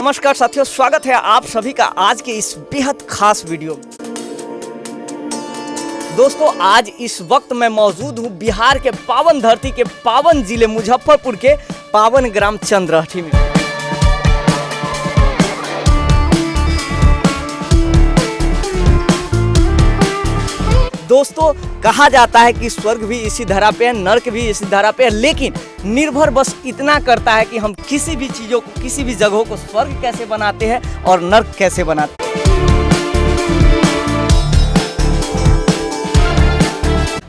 नमस्कार साथियों, स्वागत है आप सभी का आज के इस बेहद खास वीडियो में। दोस्तों, आज इस वक्त मैं मौजूद हूं बिहार के पावन धरती के पावन जिले मुजफ्फरपुर के पावन ग्राम चंद्रहठी में। दोस्तों, कहा जाता है कि स्वर्ग भी इसी धरा पे है, नर्क भी इसी धरा पे है, लेकिन निर्भर बस इतना करता है कि हम किसी भी चीज़ों को, किसी भी जगहों को स्वर्ग कैसे बनाते हैं और नर्क कैसे बनाते हैं।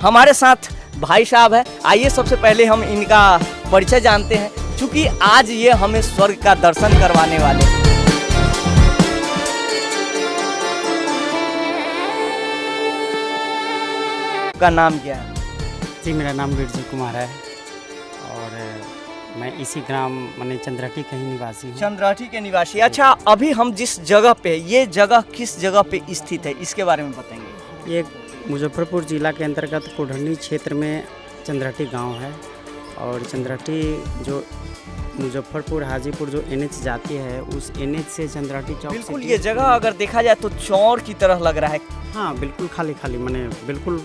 हमारे साथ भाई साहब है, आइए सबसे पहले हम इनका परिचय जानते हैं, क्योंकि आज ये हमें स्वर्ग का दर्शन करवाने वाले हैं। का नाम क्या है? जी, मेरा नाम बिरजू कुमार है और मैं इसी ग्राम माने चंद्रहठी का ही निवासी हूँ। चंद्रहठी के निवासी। अच्छा, अभी हम जिस जगह पे, ये जगह किस जगह पे स्थित है, इसके बारे में बताएंगे। ये मुजफ्फरपुर जिला के अंतर्गत कोढ़नी क्षेत्र में चंद्रहठी गांव है और चंद्रहठी जो मुजफ्फरपुर हाजीपुर जो NH जाती है, उस NH से चंद्रहठी चौक। बिल्कुल, ये जगह अगर देखा जाए तो चौर की तरह लग रहा है। हाँ, बिल्कुल खाली खाली माने बिल्कुल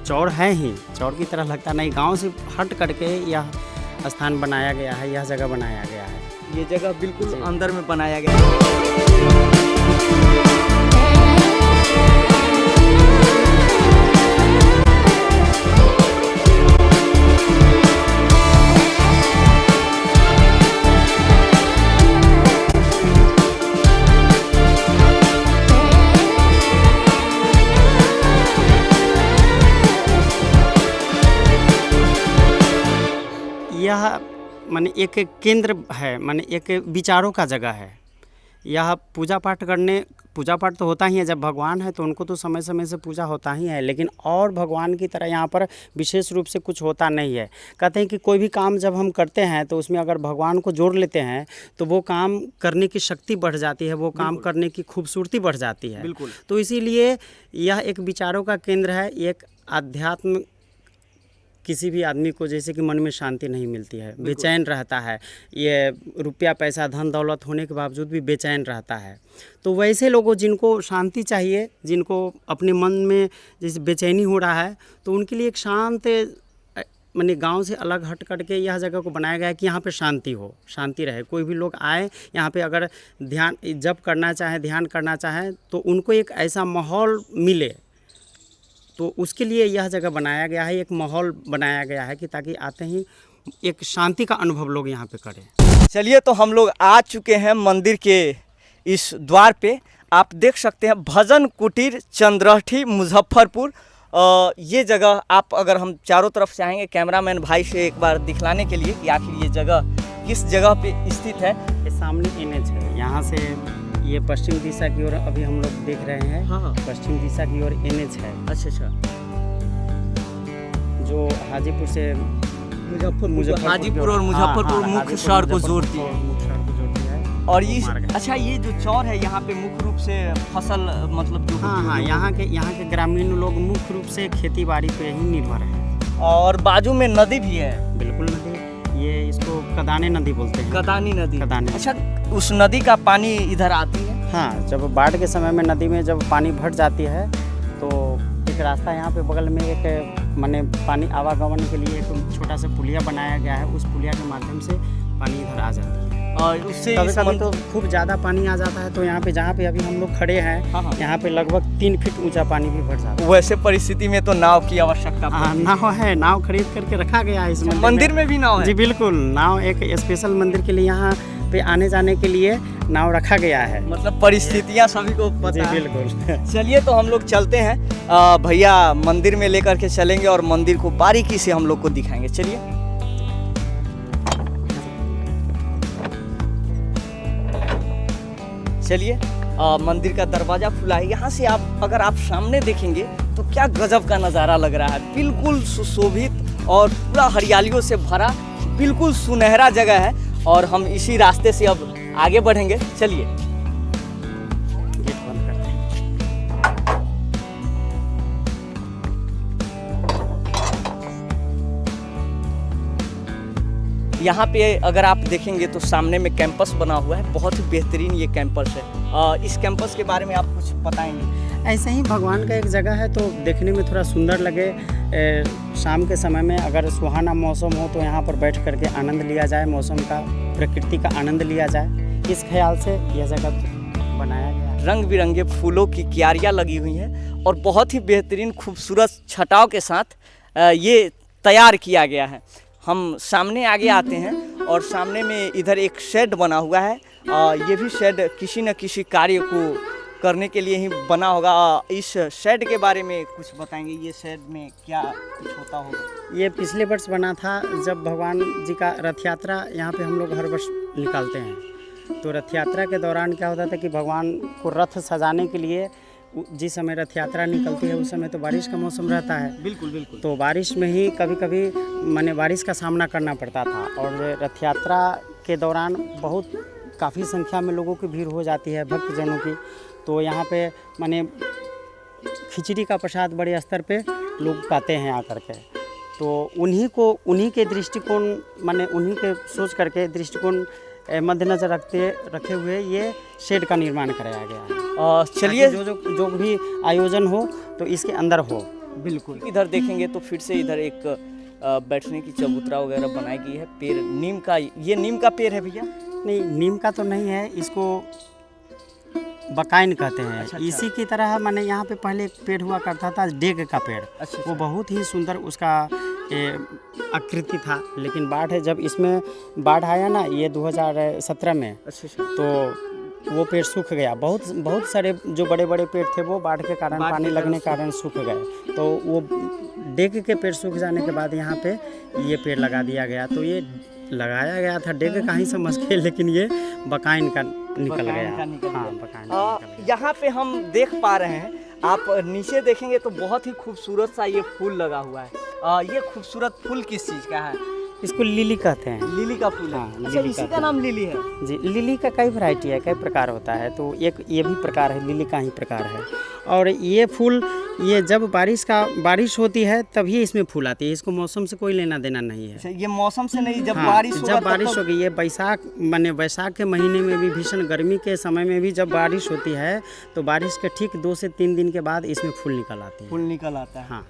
चौर है ही, चौर की तरह लगता नहीं। गांव से हट करके यह स्थान बनाया गया है, यह जगह बनाया गया है। ये जगह बिल्कुल अंदर में बनाया गया है। यह माने एक केंद्र है, माने एक विचारों का जगह है। यह पूजा पाठ तो होता ही है। जब भगवान है तो उनको तो समय समय से पूजा होता ही है, लेकिन और भगवान की तरह यहाँ पर विशेष रूप से कुछ होता नहीं है। कहते हैं कि कोई भी काम जब हम करते हैं तो उसमें अगर भगवान को जोड़ लेते हैं तो वो काम करने की शक्ति बढ़ जाती है, वो काम करने की खूबसूरती बढ़ जाती है। बिल्कुल। तो इसीलिए यह एक विचारों का केंद्र है, एक आध्यात्म। किसी भी आदमी को जैसे कि मन में शांति नहीं मिलती है, बेचैन रहता है, ये रुपया पैसा धन दौलत होने के बावजूद भी बेचैन रहता है। तो वैसे लोगों जिनको शांति चाहिए, जिनको अपने मन में जैसे बेचैनी हो रहा है, तो उनके लिए एक शांत माने गांव से अलग हट करके यह जगह को बनाया गया है कि यहाँ पे शांति हो, शांति रहे। कोई भी लोग आए यहाँ पे, अगर ध्यान जप करना चाहे, ध्यान करना चाहे, तो उनको एक ऐसा माहौल मिले। तो उसके लिए यह जगह बनाया गया है, एक माहौल बनाया गया है कि ताकि आते ही एक शांति का अनुभव लोग यहाँ पे करें। चलिए, तो हम लोग आ चुके हैं मंदिर के इस द्वार पे। आप देख सकते हैं भजन कुटीर चंद्रहठी मुजफ्फरपुर। ये जगह आप, अगर हम चारों तरफ चाहेंगे कैमरामैन भाई से एक बार दिखलाने के लिए कि आखिर ये जगह किस जगह पे स्थित है। ये सामने NH है, यहाँ से ये पश्चिम दिशा की ओर अभी हम लोग देख रहे हैं। हाँ। पश्चिम दिशा की ओर NH है। अच्छा, जो हाजीपुर से मुजफ्फरपुर, हाजीपुर और मुजफ्फरपुर मुख्य शहर को जोड़ती है। और ये अच्छा, ये जो चौर है यहाँ पे मुख्य रूप से फसल मतलब जो हाँ, यहाँ के ग्रामीण लोग मुख्य रूप से खेती बाड़ी पे ही निर्भर है। और बाजू में नदी भी है। बिल्कुल नदी, ये इसको कदाने नदी बोलते हैं। कदानी नदी। कदाने। अच्छा, उस नदी का पानी इधर आती है? हाँ, जब बाढ़ के समय में नदी में जब पानी भर जाती है तो एक रास्ता यहाँ पे बगल में एक माने पानी आवागमन के लिए एक छोटा सा पुलिया बनाया गया है। उस पुलिया के माध्यम से पानी इधर आ जाती है और उससे कभी तो खूब ज़्यादा पानी आ जाता है। तो यहाँ पे जहाँ पे अभी हम लोग खड़े हैं, हाँ। यहाँ पे लगभग 3 फीट ऊंचा पानी भी भर जाता है। वैसे परिस्थिति में तो नाव की आवश्यकता पड़ती है। नाव है, नाव खरीद करके रखा गया है इस मंदिर में भी नाव है? जी बिल्कुल, नाव एक स्पेशल मंदिर के लिए यहाँ पे आने जाने के लिए नाव रखा गया है। मतलब परिस्थितियाँ सभी को पता है। बिल्कुल। चलिए, तो हम लोग चलते हैं, भैया मंदिर में लेकर के चलेंगे और मंदिर को बारीकी से हम लोग को दिखाएंगे। चलिए। चलिए, मंदिर का दरवाजा खुला है। यहाँ से आप, अगर आप सामने देखेंगे तो क्या गजब का नज़ारा लग रहा है। बिल्कुल सुशोभित और पूरा हरियालियों से भरा, बिल्कुल सुनहरा जगह है। और हम इसी रास्ते से अब आगे बढ़ेंगे। चलिए। गेट बंद करते हैं। यहाँ पे अगर आप देखेंगे तो सामने में कैंपस बना हुआ है, बहुत ही बेहतरीन ये कैंपस है। इस कैंपस के बारे में आप कुछ बताएंगे? ऐसे ही भगवान का एक जगह है, तो देखने में थोड़ा सुंदर लगे। शाम के समय में अगर सुहाना मौसम हो तो यहाँ पर बैठ करके आनंद लिया जाए, मौसम का, प्रकृति का आनंद लिया जाए, इस ख्याल से यह जगह बनाया गया है। रंग बिरंगे फूलों की क्यारियाँ लगी हुई हैं और बहुत ही बेहतरीन खूबसूरत छटाव के साथ ये तैयार किया गया है। हम सामने आगे आते हैं और सामने में इधर एक शेड बना हुआ है। ये भी शेड किसी न किसी कार्य को करने के लिए ही बना होगा। इस शेड के बारे में कुछ बताएंगे? ये शेड में क्या कुछ होता होगा? ये पिछले वर्ष बना था, जब भगवान जी का रथ यात्रा यहाँ पे हम लोग हर वर्ष निकालते हैं। तो रथ यात्रा के दौरान क्या होता था कि भगवान को रथ सजाने के लिए जिस समय रथ यात्रा निकलती है उस समय तो बारिश का मौसम रहता है। बिल्कुल बिल्कुल। तो बारिश में ही कभी कभी माने बारिश का सामना करना पड़ता था, और रथ यात्रा के दौरान बहुत काफ़ी संख्या में लोगों की भीड़ हो जाती है, भक्तजनों की। तो यहाँ पे माने खिचड़ी का प्रसाद बड़े स्तर पे लोग पाते हैं आकर के। तो उन्हीं के दृष्टिकोण माने उन्हीं के सोच करके दृष्टिकोण मद्देनजर रखे हुए ये शेड का निर्माण कराया गया है। चलिए, जो भी आयोजन हो तो इसके अंदर हो। बिल्कुल। इधर देखेंगे तो फिर से इधर एक बैठने की चबूतरा वगैरह बनाई गई है। पेड़ नीम का, ये नीम का पेड़ है भैया? नहीं, नीम का तो नहीं है, इसको बकाइन कहते हैं। अच्छा। इसी की तरह माने यहाँ पे पहले एक पेड़ हुआ करता था, डेग का पेड़। अच्छा। वो बहुत ही सुंदर उसका आकृति था, लेकिन जब इसमें बाढ़ आया ना, ये 2017 में, अच्छा, तो वो पेड़ सूख गया। बहुत सारे जो बड़े बड़े पेड़ थे वो बाढ़ के कारण, पानी लगने के कारण सूख गए। तो वो डेग के पेड़ सूख जाने के बाद यहाँ पे ये पेड़ लगा दिया गया। तो ये लगाया गया था डेग का ही समझ के, लेकिन ये बकाइन का निकल गया। हाँ, बकाइन। यहाँ पे हम देख पा रहे हैं, आप नीचे देखेंगे तो बहुत ही खूबसूरत सा ये फूल लगा हुआ है। ये खूबसूरत फूल किस चीज़ का है? इसको लिली कहते हैं। लिली का फूल है। हाँ, अच्छा, इसी का नाम लिली है? जी, लिली का कई वैरायटी है, कई प्रकार होता है। तो एक ये भी प्रकार है, लिली का ही प्रकार है। और ये फूल, ये जब बारिश होती है तभी इसमें फूल आती है, इसको मौसम से कोई लेना देना नहीं है। अच्छा, ये मौसम से नहीं, जब हाँ, बारिश होगी, ये वैशाख के महीने में भी, भीषण गर्मी के समय में भी जब बारिश होती है तो बारिश के ठीक 2 से 3 दिन के बाद इसमें फूल निकल आते हैं। फूल निकल आता है। हाँ।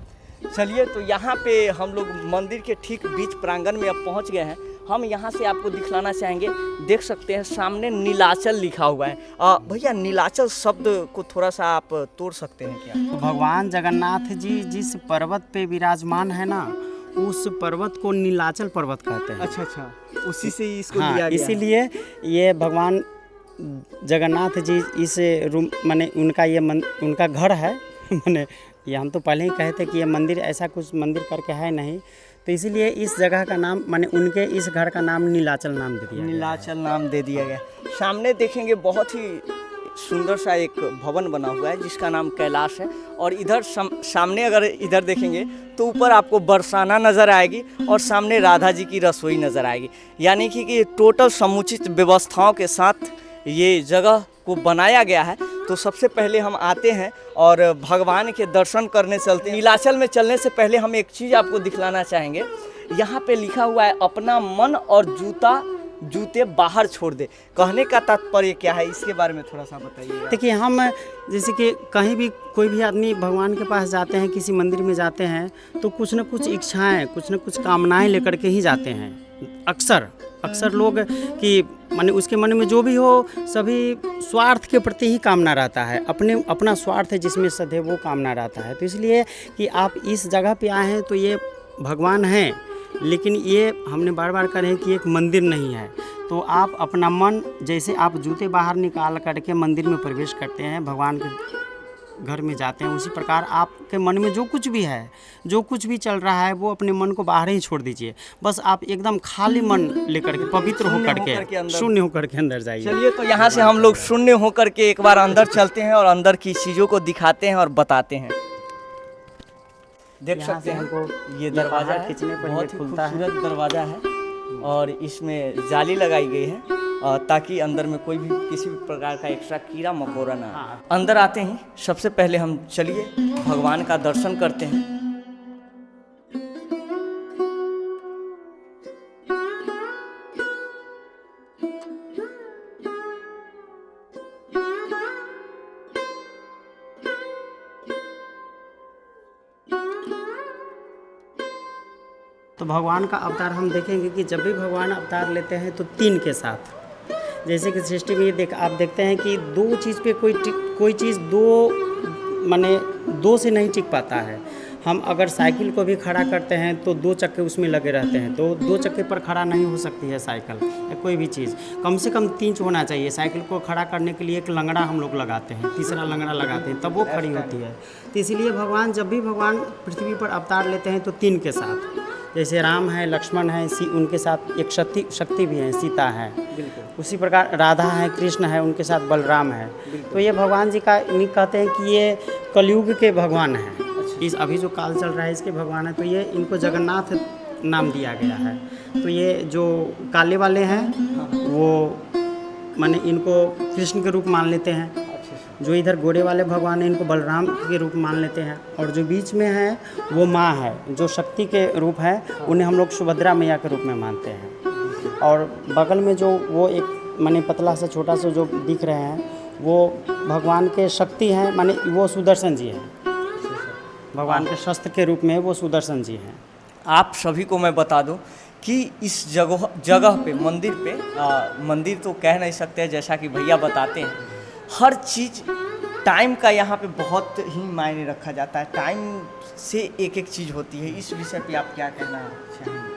चलिए, तो यहाँ पे हम लोग मंदिर के ठीक बीच प्रांगण में अब पहुँच गए हैं। हम यहाँ से आपको दिखलाना चाहेंगे, देख सकते हैं सामने नीलाचल लिखा हुआ है। भैया, नीलाचल शब्द को थोड़ा सा आप तोड़ सकते हैं क्या? तो भगवान जगन्नाथ जी जिस पर्वत पे विराजमान है ना, उस पर्वत को नीलाचल पर्वत कहते हैं। अच्छा, उसी से ही इसको हाँ, लिया गया। इसीलिए ये भगवान जगन्नाथ जी इस रूम माने उनका घर है। माने ये हम तो पहले ही कहे थे कि ये मंदिर ऐसा कुछ मंदिर करके है नहीं, तो इसीलिए इस जगह का नाम माने उनके इस घर का नाम नीलाचल नाम दे दिया। नीलाचल नाम दे दिया गया। सामने देखेंगे बहुत ही सुंदर सा एक भवन बना हुआ है जिसका नाम कैलाश है। और इधर सामने अगर इधर देखेंगे तो ऊपर आपको बरसाना नज़र आएगी और सामने राधा जी की रसोई नज़र आएगी। यानी कि टोटल समुचित व्यवस्थाओं के साथ ये जगह को बनाया गया है। तो सबसे पहले हम आते हैं और भगवान के दर्शन करने चलते हैं। नीलाचल में चलने से पहले हम एक चीज़ आपको दिखलाना चाहेंगे। यहाँ पे लिखा हुआ है, अपना मन और जूते बाहर छोड़ दे। कहने का तात्पर्य क्या है, इसके बारे में थोड़ा सा बताइए। देखिए, हम जैसे कि कहीं भी कोई भी आदमी भगवान के पास जाते हैं, किसी मंदिर में जाते हैं, तो कुछ न कुछ इच्छाएं, कुछ न कुछ कामनाएं लेकर के ही जाते हैं। अक्सर लोग कि माने उसके मन में जो भी हो, सभी स्वार्थ के प्रति ही कामना रहता है, अपना स्वार्थ है जिसमें सदे वो कामना रहता है। तो इसलिए कि आप इस जगह पे आए हैं तो ये भगवान हैं, लेकिन ये हमने बार बार कहा है कि एक मंदिर नहीं है। तो आप अपना मन, जैसे आप जूते बाहर निकाल करके मंदिर में प्रवेश करते हैं, भगवान के घर में जाते हैं, उसी प्रकार आपके मन में जो कुछ भी है, जो कुछ भी चल रहा है, वो अपने मन को बाहर ही छोड़ दीजिए। बस आप एकदम खाली मन लेकर के, पवित्र होकर के, शून्य होकर के अंदर जाइए। चलिए, तो यहाँ से हम लोग शून्य होकर के एक बार अंदर चलते हैं और अंदर की चीज़ों को दिखाते हैं और बताते हैं। देख सकते हैं हमको ये दरवाज़ा है, खींचने पर बहुत ही खुलता है। खूबसूरत दरवाज़ा है और इसमें जाली लगाई गई है ताकि अंदर में कोई भी किसी भी प्रकार का एक्स्ट्रा कीड़ा मकोड़ा ना आए। अंदर आते ही सबसे पहले हम चलिए भगवान का दर्शन करते हैं। तो भगवान का अवतार हम देखेंगे कि जब भी भगवान अवतार लेते हैं तो तीन के साथ, जैसे कि सृष्टि में ये आप देखते हैं कि दो चीज़ पे कोई चीज़ दो से नहीं टिक पाता है। हम अगर साइकिल को भी खड़ा करते हैं तो दो चक्के उसमें लगे रहते हैं, तो दो चक्के पर खड़ा नहीं हो सकती है साइकिल या कोई भी चीज़। कम से कम तीन होना चाहिए। साइकिल को खड़ा करने के लिए एक लंगड़ा हम लोग लगाते हैं, तीसरा लंगड़ा लगाते हैं, तब वो खड़ी होती है। तो इसीलिए जब भी भगवान पृथ्वी पर अवतार लेते हैं तो तीन के साथ, जैसे राम है, लक्ष्मण है, उनके साथ एक शक्ति भी है, सीता है। उसी प्रकार राधा है, कृष्ण है, उनके साथ बलराम है। तो ये भगवान जी का कहते हैं कि ये कलयुग के भगवान हैं। इस अभी जो काल चल रहा है इसके भगवान है, तो ये इनको जगन्नाथ नाम दिया गया है। तो ये जो काले वाले हैं वो माने इनको कृष्ण के रूप मान लेते हैं, जो इधर गोरे वाले भगवान हैं इनको बलराम के रूप मान लेते हैं, और जो बीच में है वो माँ है, जो शक्ति के रूप है, उन्हें हम लोग सुभद्रा मैया के रूप में मानते हैं। और बगल में जो वो एक माने पतला सा छोटा सा जो दिख रहे हैं वो भगवान के शक्ति हैं, माने वो सुदर्शन जी हैं। भगवान के शस्त्र के रूप में वो सुदर्शन जी हैं। आप सभी को मैं बता दूं कि इस जगह पे मंदिर तो कह नहीं सकते, जैसा कि भैया बताते हैं, हर चीज़ टाइम का यहाँ पे बहुत ही मायने रखा जाता है। टाइम से एक एक चीज़ होती है। इस विषय पे आप क्या कहना चाहेंगे?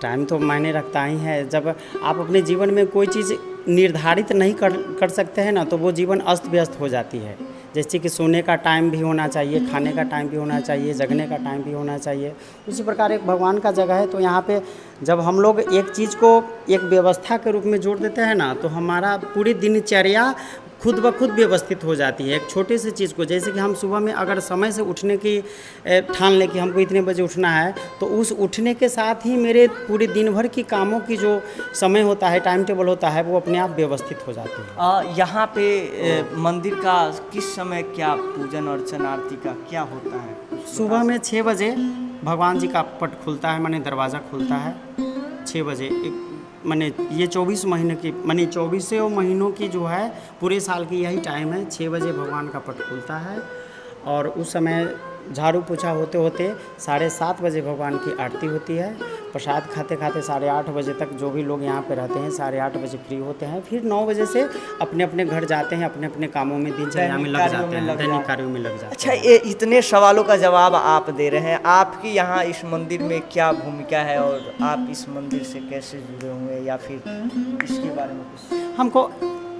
टाइम तो मायने रखता ही है। जब आप अपने जीवन में कोई चीज़ निर्धारित नहीं कर सकते हैं ना, तो वो जीवन अस्त व्यस्त हो जाती है। जैसे कि सोने का टाइम भी होना चाहिए, खाने का टाइम भी होना चाहिए, जगने का टाइम भी होना चाहिए। उसी प्रकार एक भगवान का जगह है, तो यहाँ पे जब हम लोग एक चीज़ को एक व्यवस्था के रूप में जोड़ देते हैं ना, तो हमारा पूरी दिनचर्या खुद ब खुद व्यवस्थित हो जाती है। एक छोटे से चीज़ को, जैसे कि हम सुबह में अगर समय से उठने की ठान लें कि हमको इतने बजे उठना है, तो उस उठने के साथ ही मेरे पूरे दिन भर की कामों की जो समय होता है, टाइम टेबल होता है, वो अपने आप व्यवस्थित हो जाती है। यहाँ पे मंदिर का किस समय क्या पूजन अर्चन आरती का क्या होता है? सुबह में 6 बजे भगवान जी का पट खुलता है, माने दरवाज़ा खुलता है 6 बजे। माने ये 24 महीने की, माने 24 महीनों की जो है पूरे साल की यही टाइम है। 6 बजे भगवान का पट खुलता है, और उस समय झाड़ू पोछा होते होते 7:30 बजे भगवान की आरती होती है। प्रसाद खाते खाते 8:30 बजे तक जो भी लोग यहाँ पे रहते हैं 8:30 बजे फ्री होते हैं। फिर 9 बजे से अपने अपने घर जाते हैं, अपने अपने कामों में, दिनचर्या में लग जाते हैं, दैनिक कार्यों में लग जाते हैं। अच्छा, ये इतने सवालों का जवाब आप दे रहे हैं। आपकी यहाँ इस मंदिर में क्या भूमिका है, और आप इस मंदिर से कैसे जुड़े हुए, या फिर इसके बारे में कुछ? हमको,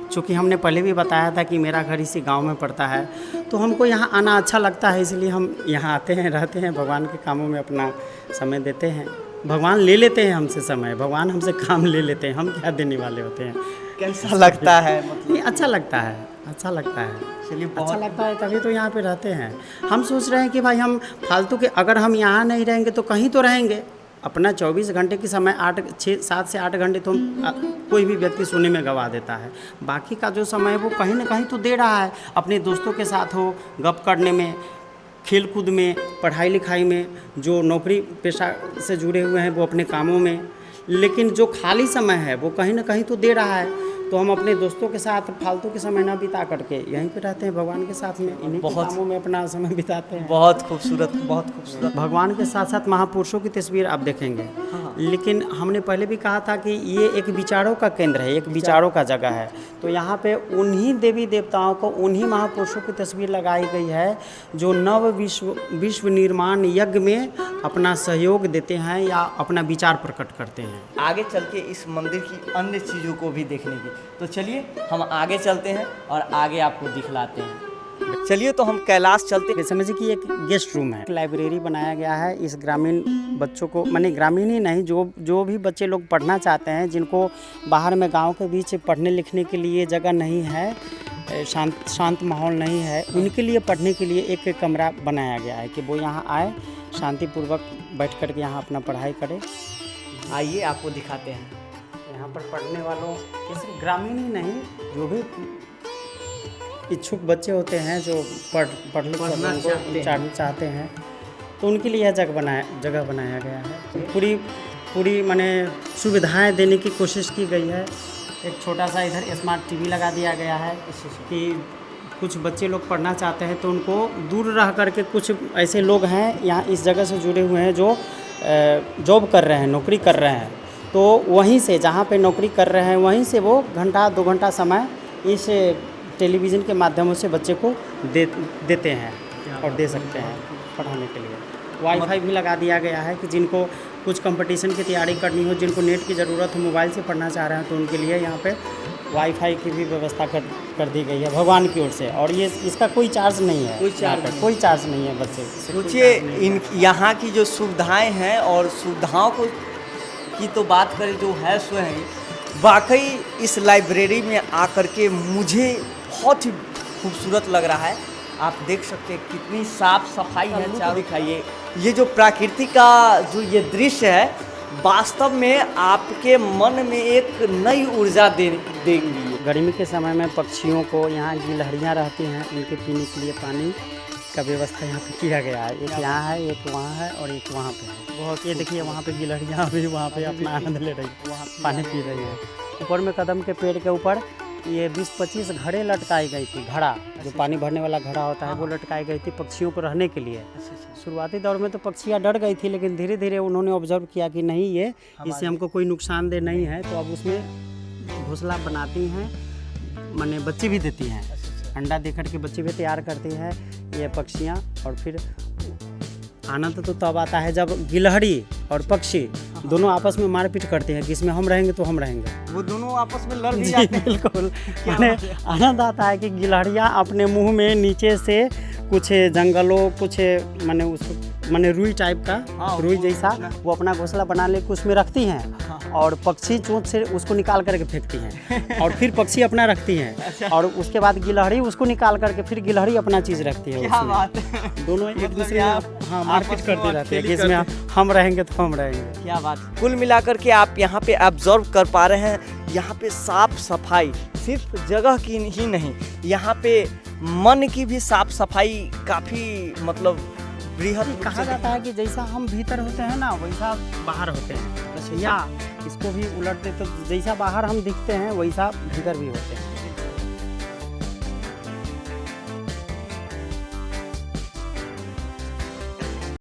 चूँकि हमने पहले भी बताया था कि मेरा घर इसी गांव में पड़ता है, तो हमको यहाँ आना अच्छा लगता है, इसलिए हम यहाँ आते हैं, रहते हैं, भगवान के कामों में अपना समय देते हैं। भगवान ले लेते हैं हमसे समय, भगवान हमसे काम ले लेते हैं, हम क्या देने वाले होते हैं। कैसा लगता है? मतलब अच्छा लगता है, अच्छा लगता है। चलिए, अच्छा लगता है, तभी तो यहाँ पे रहते हैं। हम सोच रहे हैं कि भाई हम फालतू के, अगर हम यहाँ नहीं रहेंगे तो कहीं तो रहेंगे। अपना 24 घंटे की समय 7 से 8 घंटे तो कोई भी व्यक्ति सोने में गवा देता है। बाकी का जो समय है वो कहीं ना कहीं तो दे रहा है, अपने दोस्तों के साथ हो, गप करने में, खेल कूद में, पढ़ाई लिखाई में। जो नौकरी पेशा से जुड़े हुए हैं वो अपने कामों में, लेकिन जो खाली समय है वो कहीं ना कहीं तो दे रहा है। तो हम अपने दोस्तों के साथ फालतू के समय ना बिता करके यहीं पे रहते हैं, भगवान के साथ में, इन्हीं के कामों में अपना समय बिताते हैं। बहुत खूबसूरत, बहुत खूबसूरत। भगवान के साथ साथ महापुरुषों की तस्वीर आप देखेंगे। लेकिन हमने पहले भी कहा था कि ये एक विचारों का केंद्र है, एक विचारों का जगह है। तो यहाँ पे उन्हीं देवी देवताओं को, उन्हीं महापुरुषों की तस्वीर लगाई गई है जो नव विश्व निर्माण यज्ञ में अपना सहयोग देते हैं या अपना विचार प्रकट करते हैं। आगे चल के इस मंदिर की अन्य चीज़ों को भी देखने की, तो चलिए हम आगे चलते हैं और आगे आपको दिखलाते हैं। चलिए, तो हम कैलाश चलते हैं। समझिए कि एक गेस्ट रूम है, लाइब्रेरी बनाया गया है इस ग्रामीण बच्चों को, माने ग्रामीण ही नहीं, जो भी बच्चे लोग पढ़ना चाहते हैं, जिनको बाहर में गांव के बीच पढ़ने लिखने के लिए जगह नहीं है, शांत माहौल नहीं है, उनके लिए पढ़ने के लिए एक कमरा बनाया गया है कि वो यहाँ आए, शांतिपूर्वक बैठ कर के यहाँ अपना पढ़ाई करें। आइए आपको दिखाते हैं। यहाँ पर पढ़ने वालों, सिर्फ ग्रामीण ही नहीं, जो भी इच्छुक बच्चे होते हैं जो पढ़ना चाहते हैं, तो उनके लिए यह जगह बनाया गया है। पूरी पूरी माने सुविधाएं देने की कोशिश की गई है। एक छोटा सा इधर स्मार्ट टीवी लगा दिया गया है कि कुछ बच्चे लोग पढ़ना चाहते हैं तो उनको दूर रह करके, कुछ ऐसे लोग हैं यहाँ इस जगह से जुड़े हुए हैं जो जॉब कर रहे हैं, नौकरी कर रहे हैं, तो वहीं से जहाँ पे नौकरी कर रहे हैं वहीं से वो घंटा 2 घंटा समय इस टेलीविज़न के माध्यमों से बच्चे को देते हैं और दे सकते हैं पढ़ाने के लिए। वाईफाई भी लगा दिया गया है कि जिनको कुछ कंपटीशन की तैयारी करनी हो, जिनको नेट की ज़रूरत हो, मोबाइल से पढ़ना चाह रहे हैं तो उनके लिए यहाँ पे वाईफाई की भी व्यवस्था कर दी गई है भगवान की ओर से। और ये इसका कोई चार्ज नहीं है, कोई चार्ज नहीं है बच्चे। सोचिए इन यहाँ की जो सुविधाएं हैं और सुविधाओं को की तो बात करें जो है सो है, वाकई इस लाइब्रेरी में आकर के मुझे बहुत ही खूबसूरत लग रहा है। आप देख सकते हैं कितनी साफ सफाई है चारों दिखाइए। ये जो प्रकृति का जो ये दृश्य है वास्तव में आपके मन में एक नई ऊर्जा देंगी। गर्मी के समय में पक्षियों को, यहाँ गिलहरियाँ रहती हैं, उनके पीने के लिए पानी का व्यवस्था यहाँ पे किया गया है। एक यहाँ है, एक वहाँ है और एक वहाँ पे है। बहुत, ये देखिए वहाँ पे गिलहरियाँ भी वहाँ पे अपना आनंद ले रही है, वहाँ पानी पी रही हैं। ऊपर में कदम के पेड़ के ऊपर ये 20-25 घड़े लटकाई गई थी। घड़ा जो पानी भरने वाला घड़ा होता है वो लटकाई गई थी पक्षियों को रहने के लिए। शुरुआती दौर में तो पक्षियाँ डर गई थी, लेकिन धीरे धीरे उन्होंने ऑब्जर्व किया कि नहीं, ये इससे हमको कोई नुकसानदेह नहीं है, तो अब उसमें घोंसला बनाती हैं, माने बच्चे भी देती हैं, अंडा देकर के बच्चे भी तैयार करती हैं ये पक्षियाँ। और फिर आनंद तो तब आता है जब गिलहरी और पक्षी दोनों आपस में मारपीट करते हैं कि इसमें हम रहेंगे तो हम रहेंगे, वो दोनों आपस में लड़ भी जाते हैं। बिल्कुल, माने आनंद आता है कि गिलहरियाँ अपने मुंह में नीचे से कुछ जंगलों, कुछ माने उसको माने रुई टाइप का, रुई जैसा वो अपना घोंसला बना लेकर उसमें रखती हैं और पक्षी चोंच से उसको निकाल करके फेंकती हैं और फिर पक्षी अपना रखती हैं और उसके बाद गिलहरी उसको निकाल करके फिर गिलहरी अपना चीज़ रखती है। क्या बात है। दोनों एक दूसरे में मारपीट करते रहते हैं कि इसमें हम रहेंगे तो हम रहेंगे। क्या बात। कुल मिलाकर के आप यहाँ पे ऑब्जर्व कर पा रहे हैं, यहाँ पे साफ सफाई सिर्फ जगह की ही नहीं, यहाँ पे मन की भी साफ सफाई काफ़ी मतलब बृहद। कहा जाता है कि जैसा हम भीतर होते हैं ना वैसा बाहर होते हैं, या इसको भी उलट दे तो जैसा बाहर हम दिखते हैं वैसा भीतर भी होते हैं।